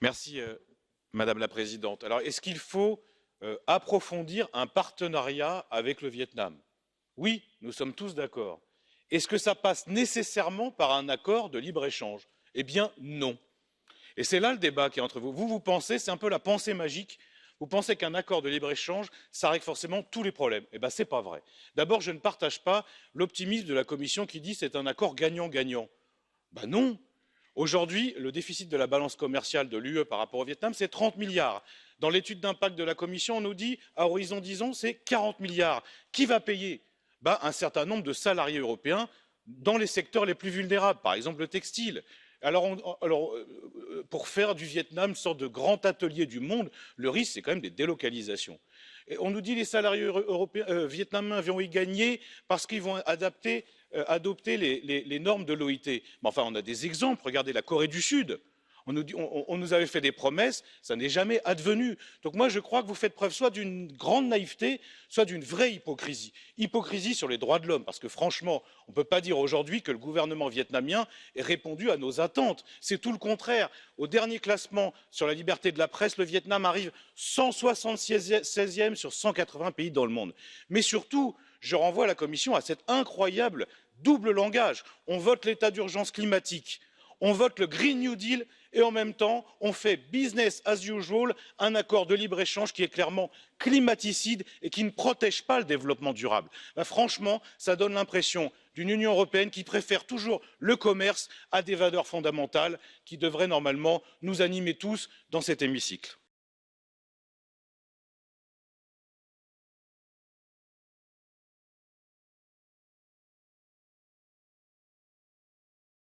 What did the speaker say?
Merci, Madame la Présidente. Alors, est-ce qu'il faut approfondir un partenariat avec le Vietnam? Oui, nous sommes tous d'accord. Est-ce que ça passe nécessairement par un accord de libre-échange? Eh bien, non. Et c'est là le débat qui est entre vous. Vous pensez, c'est un peu la pensée magique, vous pensez qu'un accord de libre-échange, ça règle forcément tous les problèmes. Eh bien, ce n'est pas vrai. D'abord, je ne partage pas l'optimisme de la Commission qui dit que c'est un accord gagnant-gagnant. Ben non. Aujourd'hui, le déficit de la balance commerciale de l'UE par rapport au Vietnam, c'est 30 milliards. Dans l'étude d'impact de la Commission, on nous dit, à horizon 10 ans, c'est 40 milliards. Qui va payer? Ben, un certain nombre de salariés européens dans les secteurs les plus vulnérables, par exemple le textile. Pour faire du Vietnam une sorte de grand atelier du monde, le risque, c'est quand même des délocalisations. Et on nous dit que les salariés vietnamiens vont y gagner parce qu'ils vont adopter les normes de l'OIT. Mais enfin, on a des exemples. Regardez la Corée du Sud. On nous avait fait des promesses, ça n'est jamais advenu. Donc moi, je crois que vous faites preuve soit d'une grande naïveté, soit d'une vraie hypocrisie. Hypocrisie sur les droits de l'homme, parce que franchement, on ne peut pas dire aujourd'hui que le gouvernement vietnamien ait répondu à nos attentes. C'est tout le contraire. Au dernier classement sur la liberté de la presse, le Vietnam arrive 176e sur 180 pays dans le monde. Mais surtout, je renvoie la Commission à cet incroyable double langage. On vote l'état d'urgence climatique, on vote le Green New Deal et en même temps, on fait business as usual, un accord de libre-échange qui est clairement climaticide et qui ne protège pas le développement durable. Ben, franchement, ça donne l'impression d'une Union européenne qui préfère toujours le commerce à des valeurs fondamentales qui devraient normalement nous animer tous dans cet hémicycle.